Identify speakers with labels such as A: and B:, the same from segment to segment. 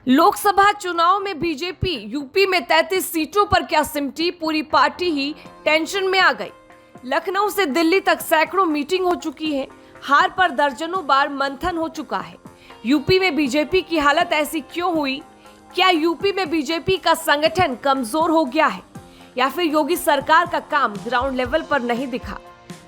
A: लोकसभा चुनाव में BJP UP में 33 सीटों पर क्या सिमटी, पूरी पार्टी ही टेंशन में आ गई। लखनऊ से दिल्ली तक सैकड़ों मीटिंग हो चुकी है। हार पर दर्जनों बार मंथन हो चुका है। यूपी में बीजेपी की हालत ऐसी क्यों हुई? क्या यूपी में बीजेपी का संगठन कमजोर हो गया है या फिर योगी सरकार का काम ग्राउंड लेवल पर नहीं दिखा?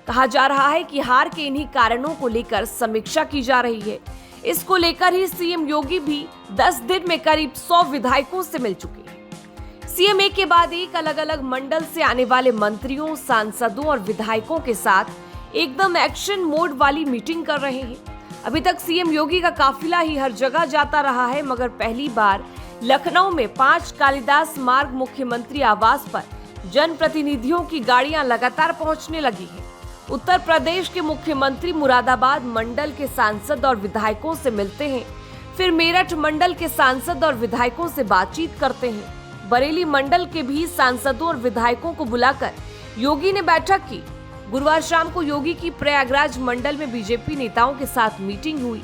A: कहा जा रहा है कि हार के इन्हीं कारणों को लेकर समीक्षा की जा रही है। इसको लेकर ही सीएम योगी भी 10 दिन में करीब 100 विधायकों से मिल चुके हैं। सीएम एक के बाद एक अलग अलग मंडल से आने वाले मंत्रियों, सांसदों और विधायकों के साथ एकदम एक्शन मोड वाली मीटिंग कर रहे हैं। अभी तक सीएम योगी का काफिला ही हर जगह जाता रहा है, मगर पहली बार लखनऊ में 5 कालिदास मार्ग मुख्यमंत्री आवास पर जनप्रतिनिधियों की गाड़ियां लगातार पहुंचने लगी है। उत्तर प्रदेश के मुख्यमंत्री मुरादाबाद मंडल के सांसद और विधायकों से मिलते हैं, फिर मेरठ मंडल के सांसद और विधायकों से बातचीत करते हैं। बरेली मंडल के भी सांसदों और विधायकों को बुलाकर योगी ने बैठक की। गुरुवार शाम को योगी की प्रयागराज मंडल में बीजेपी नेताओं के साथ मीटिंग हुई।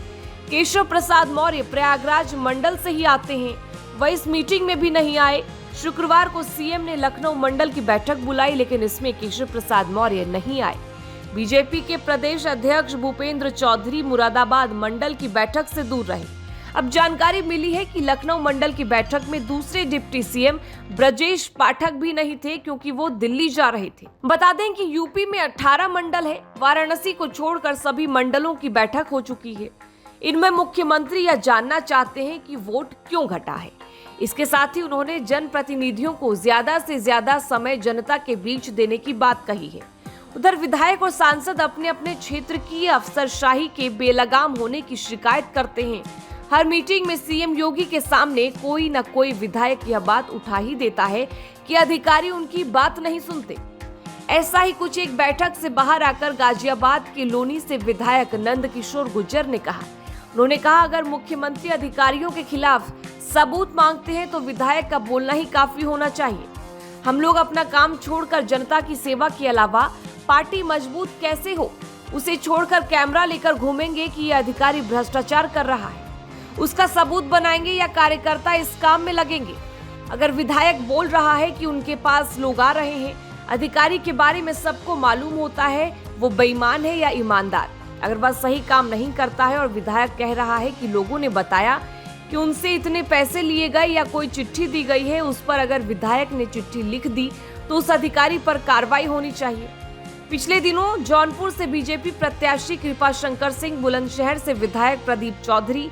A: केशव प्रसाद मौर्य प्रयागराज मंडल से ही आते हैं, वह इस मीटिंग में भी नहीं आए। शुक्रवार को सीएम ने लखनऊ मंडल की बैठक बुलाई, लेकिन इसमें केशव प्रसाद मौर्य नहीं आए। बीजेपी के प्रदेश अध्यक्ष भूपेंद्र चौधरी मुरादाबाद मंडल की बैठक से दूर रहे। अब जानकारी मिली है कि लखनऊ मंडल की बैठक में दूसरे डिप्टी सीएम ब्रजेश पाठक भी नहीं थे, क्योंकि वो दिल्ली जा रहे थे। बता दें कि यूपी में 18 मंडल है। वाराणसी को छोड़कर सभी मंडलों की बैठक हो चुकी है। इनमें मुख्यमंत्री यह जानना चाहते हैं कि वोट क्यों घटा है। इसके साथ ही उन्होंने जनप्रतिनिधियों को ज्यादा से ज्यादा समय जनता के बीच देने की बात कही है। उधर विधायक और सांसद अपने अपने क्षेत्र की अफसरशाही के बेलगाम होने की शिकायत करते हैं। हर मीटिंग में सीएम योगी के सामने कोई न कोई विधायक यह बात उठा ही देता है कि अधिकारी उनकी बात नहीं सुनते। ऐसा ही कुछ एक बैठक से बाहर आकर गाजियाबाद के लोनी से विधायक नंद किशोर गुर्जर ने कहा। उन्होंने कहा, अगर मुख्यमंत्री अधिकारियों के खिलाफ सबूत मांगते हैं तो विधायक का बोलना ही काफी होना चाहिए। हम लोग अपना काम छोड़कर जनता की सेवा के अलावा पार्टी मजबूत कैसे हो उसे छोड़कर कैमरा लेकर घूमेंगे कि यह अधिकारी भ्रष्टाचार कर रहा है, उसका सबूत बनाएंगे या कार्यकर्ता इस काम में लगेंगे। अगर विधायक बोल रहा है कि उनके पास लोग आ रहे हैं, अधिकारी के बारे में सबको मालूम होता है, वो बेईमान है या ईमानदार। अगर वह सही काम नहीं करता है और विधायक कह रहा है कि लोगों ने बताया कि उनसे इतने पैसे लिए गए या कोई चिट्ठी दी गई है, उस पर अगर विधायक ने चिट्ठी लिख दी तो उस अधिकारी पर कार्रवाई होनी चाहिए। पिछले दिनों जौनपुर से बीजेपी प्रत्याशी कृपाशंकर सिंह, बुलंदशहर से विधायक प्रदीप चौधरी,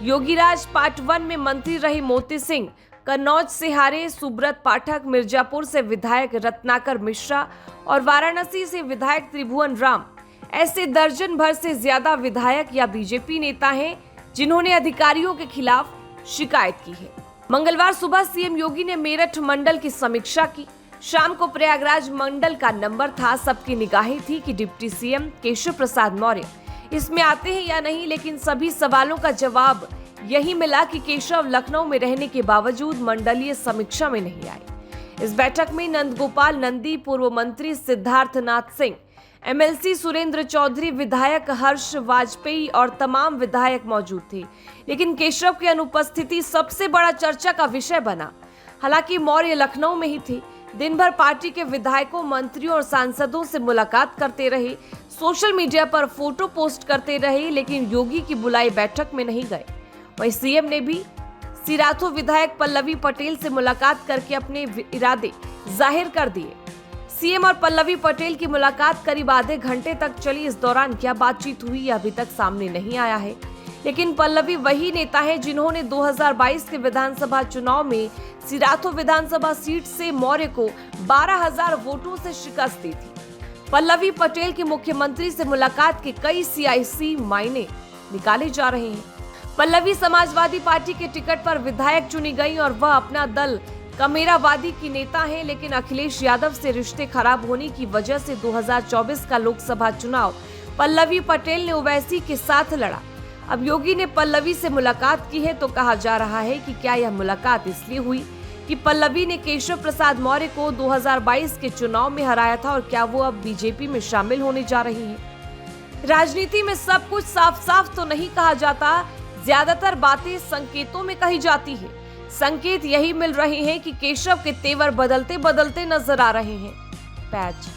A: योगीराज पार्ट 1 में मंत्री रही मोती सिंह, कन्नौज से हारे सुब्रत पाठक, मिर्जापुर से विधायक रत्नाकर मिश्रा और वाराणसी से विधायक त्रिभुवन राम, ऐसे दर्जन भर से ज्यादा विधायक या बीजेपी नेता हैं जिन्होंने अधिकारियों के खिलाफ शिकायत की है। मंगलवार सुबह सीएम योगी ने मेरठ मंडल की समीक्षा की। शाम को प्रयागराज मंडल का नंबर था। सबकी निगाहें थी कि डिप्टी सीएम केशव प्रसाद मौर्य इसमें आते हैं या नहीं, लेकिन सभी सवालों का जवाब यही मिला कि केशव लखनऊ में रहने के बावजूद मंडलीय समीक्षा में नहीं आए। इस बैठक में नंदगोपाल नंदी, पूर्व मंत्री सिद्धार्थनाथ सिंह, एमएलसी सुरेंद्र चौधरी, विधायक हर्ष वाजपेयी और तमाम विधायक मौजूद थे, लेकिन केशव की अनुपस्थिति सबसे बड़ा चर्चा का विषय बना। हालांकि मौर्य लखनऊ में ही थे। दिन भर पार्टी के विधायकों, मंत्रियों और सांसदों से मुलाकात करते रहे, सोशल मीडिया पर फोटो पोस्ट करते रहे, लेकिन योगी की बुलाई बैठक में नहीं गए। वहीं सीएम ने भी सिराथू विधायक पल्लवी पटेल से मुलाकात करके अपने इरादे जाहिर कर दिए। सीएम और पल्लवी पटेल की मुलाकात करीब आधे घंटे तक चली। इस दौरान क्या बातचीत हुई यह अभी तक सामने नहीं आया है, लेकिन पल्लवी वही नेता है जिन्होंने 2022 के विधानसभा चुनाव में सिराथू विधानसभा सीट से मौर्य को 12,000 वोटों से शिकस्त दी थी। पल्लवी पटेल की मुख्यमंत्री से मुलाकात के कई सियासी मायने निकाले जा रहे हैं। पल्लवी समाजवादी पार्टी के टिकट पर विधायक चुनी गई और वह अपना दल कमेरावादी की नेता है, लेकिन अखिलेश यादव से रिश्ते खराब होने की वजह से 2024 का लोकसभा चुनाव पल्लवी पटेल ने ओवैसी के साथ लड़ा। अब योगी ने पल्लवी से मुलाकात की है, तो कहा जा रहा है कि क्या यह मुलाकात इसलिए हुई कि पल्लवी ने केशव प्रसाद मौर्य को 2022 के चुनाव में हराया था, और क्या वो अब बीजेपी में शामिल होने जा रही हैं? राजनीति में सब कुछ साफ साफ तो नहीं कहा जाता। ज्यादातर बातें संकेतों में कही जाती है। संकेत यही मिल रहे हैं कि केशव के तेवर बदलते बदलते नजर आ रहे हैं। पैच